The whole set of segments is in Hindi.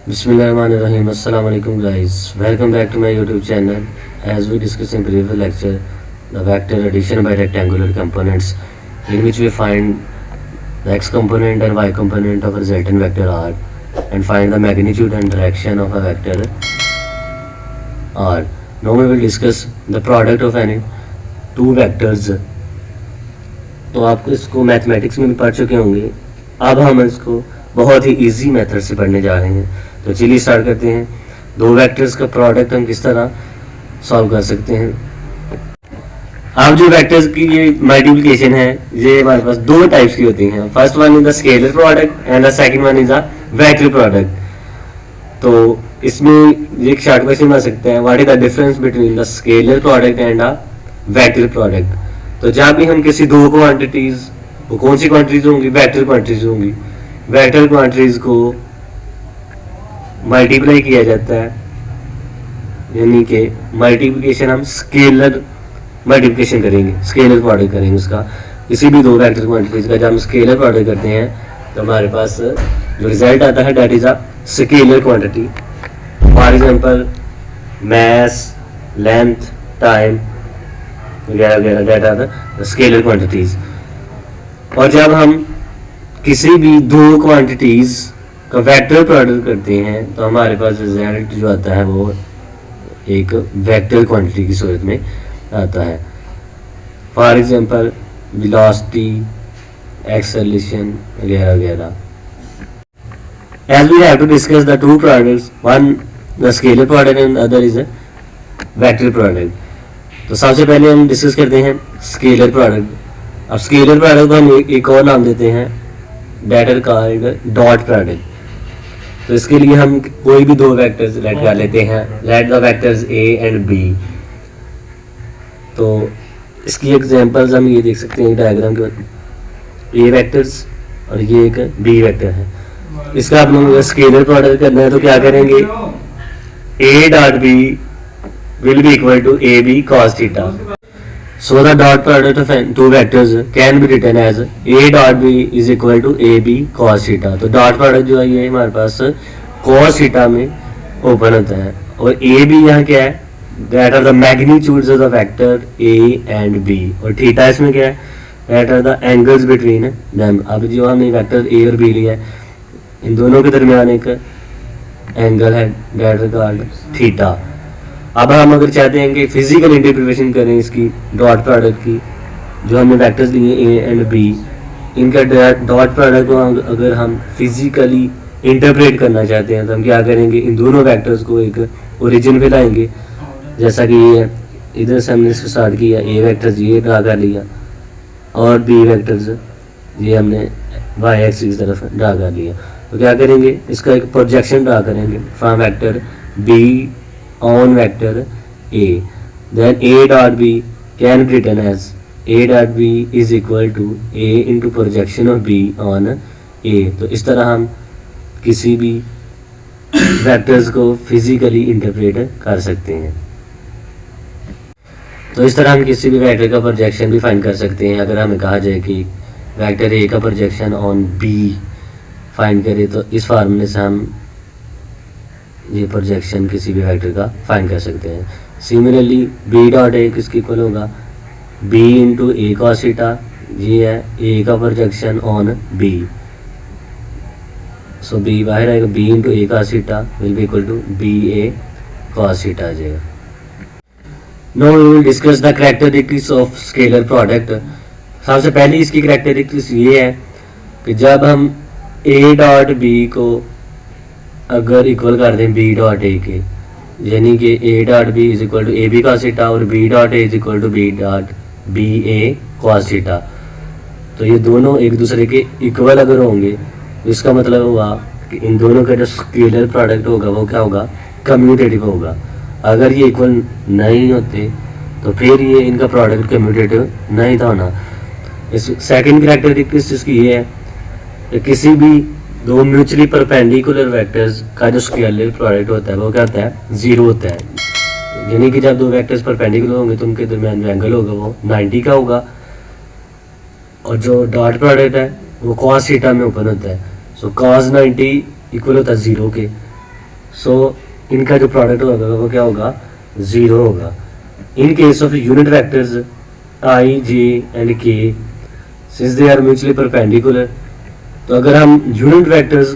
Bismillahirrahmanirrahim. Assalamu alaikum guys. Welcome back to my YouTube channel. As we discussed in previous lecture, the vector addition by rectangular components, in which we find the x component and y component of a resultant vector R, and find the magnitude and direction of a vector R. Now we will discuss the product of any two vectors. तो आप इसको मैथमेटिक्स में भी पढ़ चुके होंगे. अब हम इसको बहुत ही इजी मेथड से पढ़ने जा रहे हैं. तो चलिए स्टार्ट करते हैं. दो वेक्टर्स का प्रोडक्ट हम किस तरह सॉल्व कर सकते हैं. अब जो वेक्टर्स की ये मल्टीप्लिकेशन है, ये हमारे पास दो टाइप्स की होती हैं. First one is the scalar product and the second one is the vector product. तो इसमें एक शॉर्ट क्वेश्चन बन सकता है, what is the difference between the scalar product and the vector product. तो जब भी हम किसी दो क्वांटिटीज, वो कौन सी क्वांटिटीज होंगी? वेक्टर क्वांटिटीज होंगी. वेक्टर क्वांटिटीज को मल्टीप्लाई किया जाता है, यानी कि मल्टीप्लिकेशन हम स्केलर मल्टीप्लिकेशन करेंगे, स्केलर प्रोडक्ट करेंगे उसका. किसी भी दो वेक्टर क्वांटिटीज का जब हम स्केलर प्रोडक्ट करते हैं तो हमारे पास जो रिजल्ट आता है that is a scalar quantity. For example mass, length, time वगैरह वगैरह that are the scalar quantities. और जब हम किसी भी दो क्वांटिटीज का वेक्टर प्रोडक्ट करते हैं तो हमारे पास रिजल्ट जो आता है वो एक वेक्टर क्वांटिटी की सूरत में आता है. फॉर एग्जांपल वेलोसिटी, एक्सेलरेशन वगैरह वगैरह. As we have to discuss the two products, one the scalar product and other is a vector product. तो सबसे पहले हम डिस्कस करते हैं स्केलर प्रोडक्ट. अब स्केलर प्रोडक्ट को हम एक और नाम देते हैं, that are called dot product. तो इसके लिए हम कोई भी दो वेक्टर्स लेट कर लेते हैं, let the vectors A and B. तो इसकी एग्जांपल्स हम ये देख सकते हैं डायग्राम के, ए वेक्टर्स और ये एक बी वेक्टर है. इसका आपने स्केलर प्रोडक्ट करना है तो क्या करेंगे, A dot B will be equal to AB cos theta. So the dot product of two vectors can be written as A dot B is equal to AB cos theta. तो dot product जो है ये हमारे पास cos theta में ओपन होता है. और AB यहाँ क्या है, that are the magnitudes of the vector A and B. और theta इसमें क्या है, that are the angles between them. अब जो हमने वेक्टर A और B लिया है, इन दोनों के दरमियान एक एंगल है that are called theta. अब हम अगर चाहते हैं कि फिजिकल इंटरप्रिटेशन करें इसकी डॉट प्रोडक्ट की, जो हमने वेक्टर्स लिए ए एंड बी, इनका डॉट प्रोडक्ट को अगर हम फिजिकली इंटरप्रेट करना चाहते हैं तो हम क्या करेंगे, इन दोनों वेक्टर्स को एक ओरिजिन पे लाएंगे. जैसा कि ये इधर से हमने इसको स्टार्ट किया, ए वेक्टर्स ये ड्रा कर लिया और बी वेक्टर्स ये हमने वाई एक्सिस की तरफ ड्रा कर लिया. तो क्या करेंगे, इसका एक प्रोजेक्शन ड्रा करेंगे from vector B on vector A. Then A dot B can be written as A dot B is equal to A into projection of B on A. तो इस तरह हम किसी भी वेक्टर्स को फिजिकली इंटरप्रेट कर सकते हैं. तो इस तरह हम किसी भी वेक्टर का प्रोजेक्शन भी फाइंड कर सकते हैं. अगर हमें कहा जाए कि वेक्टर A का प्रोजेक्शन ऑन B फाइंड करें तो इस फार्मूले से हम ये प्रोजेक्शन किसी भी वेक्टर का फाइंड कर सकते हैं. सिमिलरली बी डॉट ए किसके इक्वल होगा, B into A cos theta. ये है ए का projection on B, so B बाहर आएगा, B into A cos theta will be equal to B A cos theta आ जाएगा. Now we will discuss the characteristics of scalar product. सबसे पहले इसकी कैरेक्टरिस्टिक्स ये है कि जब हम ए डॉट बी को अगर इक्वल कर दें बी डॉट ए के, यानी कि A dot B is equal to A B cos theta और B dot A is equal to B dot B A cos theta, तो ये दोनों एक दूसरे के इक्वल अगर होंगे तो इसका मतलब होगा कि इन दोनों का जो स्केलर प्रोडक्ट होगा वो क्या होगा, कम्यूटेटिव होगा. अगर ये इक्वल नहीं होते तो फिर ये इनका प्रोडक्ट कम्यूटेटिव नहीं था होना. इस सेकेंड कैरेक्टरिस्टिक्स इसकी ये है कि किसी भी दो म्यूचुअली परपेंडिकुलर वेक्टर्स का जो स्केलर प्रोडक्ट होता है वो क्या होता है, जीरो होता है. यानी कि जब दो वेक्टर्स परपेंडिकुलर होंगे तो उनके दरमियान जो एंगल होगा वो 90 का होगा. और जो डॉट प्रोडक्ट है वो कॉस थीटा में ओपन होता है. सो कॉस 90 इक्वल होता है 0 के. सो इनका जो प्रोडक्ट होगा वो क्या होगा, 0 होगा। In case of unit vectors I J and K since they are mutually perpendicular, तो अगर हम यूनिट वेक्टर्स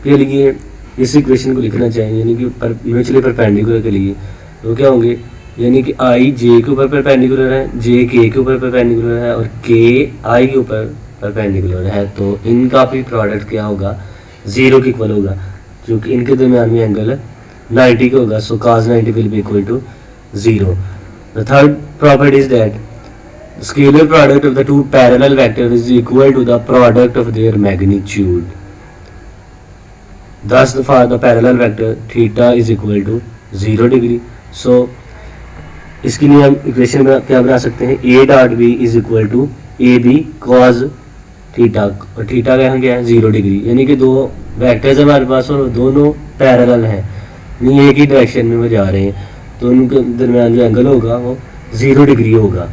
के लिए इस इक्वेशन को लिखना चाहिए यानी कि म्यूचुअली परपेंडिकुलर के लिए, तो क्या होंगे, यानी कि आई जे के ऊपर परपेंडिकुलर है, जे के ऊपर परपेंडिकुलर है और के आई के ऊपर परपेंडिकुलर है, तो इनका भी प्रोडक्ट क्या होगा, 0 के इक्वल होगा, क्योंकि इनके दरमियान में एंगल 90 का होगा। So cos 90 will be equal to 0। The third property is that scalar product of the two parallel vectors is equal to the product of their magnitude. Thus for the parallel vector theta is equal to 0 degree. So इसके लिए हम इक्वेशन में क्या बना सकते हैं, a dot b is equal to A B cos थीटा, और थीटा का यहाँ क्या है 0 डिग्री, यानी कि दो वेक्टर्स हमारे पास और दोनों पैरेलल हैं, यानी एक ही डायरेक्शन में वो जा रहे हैं, तो उनके दरमियान जो एंगल होगा वो 0 डिग्री होगा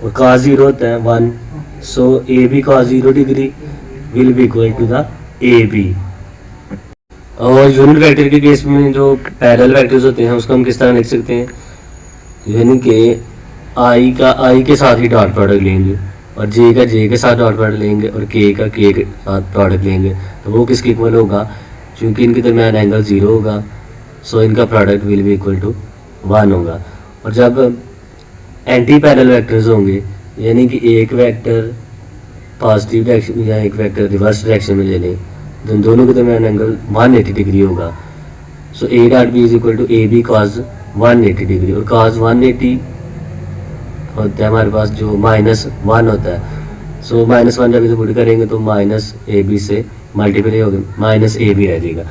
और cos 0 होता है 1। So A B cos 0 degree will be equal to the A B. और यूनिट वेक्टर के केस में जो पैरेलल वेक्टर्स होते हैं उसको हम किस तरह लिख सकते हैं, यानी कि आई के साथ ही डॉट प्रोडक्ट लेंगे और जे के साथ डॉट प्रोडक्ट लेंगे और के साथ प्रोडक्ट लेंगे, तो वो किसके इक्वल होगा, क्योंकि इनके दरमियान एंगल 0 होगा, सो इनका product will be equal to 1 होगा। और जब एंटी पैरेलल वेक्टर्स होंगे, यानी कि एक वेक्टर पॉजिटिव डायरेक्शन या एक वेक्टर रिवर्स डायरेक्शन में ले लें, तो दोनों के दरमियान एंगल 180 डिग्री होगा। So A dot B is equal to A B cos 180 degree, और कॉस 180 होता है हमारे पास जो -1 होता है। सो -1 जब इसे पुट करेंगे तो माइनस ए बी से मल्टीप्लाई होगा, माइनस ए बी रह जाएगा।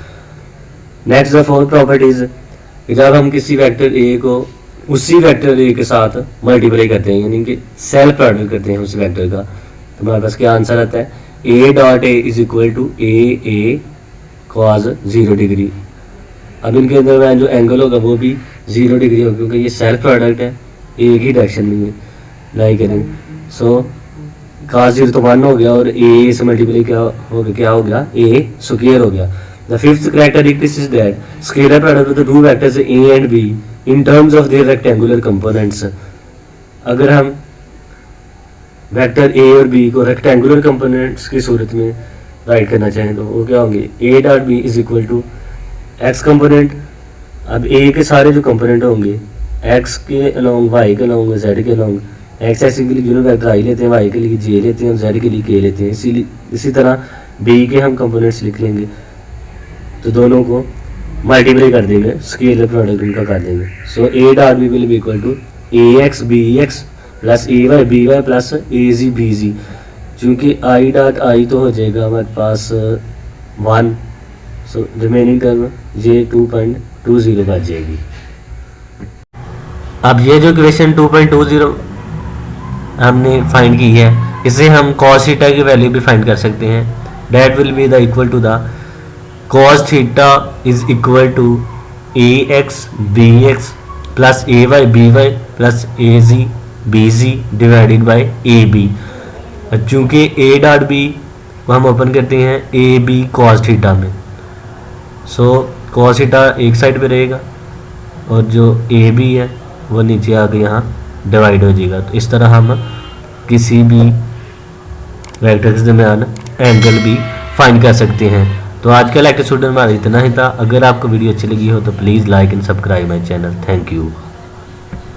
नेक्स्ट द फोर्थ प्रॉपर्टीज, जब हम किसी वेक्टर ए को उसी वेक्टर ए के साथ मल्टीप्लाई करते हैं, यानी कि सेल्फ प्रोडक्ट करते हैं उस वेक्टर का, तो हमारे पास क्या आंसर आता है, A dot A is equal to A cos 0 degree. अब इनके अंदर जो एंगल होगा वो भी 0 डिग्री होगा, क्योंकि ये सेल्फ प्रोडक्ट है, एक ही डायरेक्शन में लाई करेंगे। सो cos 0 तो 1 हो गया और ए से मल्टीप्लाई क्या हो गया, ए स्क्वायर हो गया। The fifth characteristic is that scalar product of the two vectors A and be in terms of their rectangular components. अगर हम वेक्टर ए और बी को रेक्टेंगुलर कंपोनेंट्स की सूरत में राइट करना चाहें तो वो क्या होंगे, A dot B is equal to X component. अब ए के सारे जो कंपोनेंट होंगे एक्स के अलोंग, वाई के अलोंग, जेड के अलोंग, एक्स ऐसे के लिए यूनिट वेक्टर आई लेते हैं, वाई के लिए जे लेते हैं और जेड के लिए के लेते हैं। इसी तरह बी के हम कंपोनेंट्स लिख लेंगे, तो दोनों को मल्टीप्लाई कर देंगे, स्केलर प्रोडक्ट उनका कर देंगे। So A dot B will be equal to A X B X plus A Y B Y plus A Z B Z, चूँकि आई डॉट आई तो हो जाएगा हमारे पास 1, सो रिमेनिंग टर्म ये 2.20 बच जाएगी। अब ये जो इक्वेशन 2.20 हमने फाइंड की है, इसे हम cos थीटा की वैल्यू भी फाइंड कर सकते हैं। That will be the equal to the cos theta is equal to A X B X plus A Y B Y plus A Z B Z divided by A B. चूँकि ए डॉट बी को हम ओपन करते हैं ए बी cos थीटा में, सो cos थीटा एक साइड पे रहेगा और जो ए बी है वो नीचे आके यहाँ डिवाइड हो जाएगा। तो इस तरह हम किसी भी वेक्टर के दरमियान एंगल भी फाइंड कर सकते हैं। तो आज का लेक्चर स्टूडेंट हमारा इतना ही था। अगर आपको वीडियो अच्छी लगी हो तो please like and subscribe my channel. Thank you.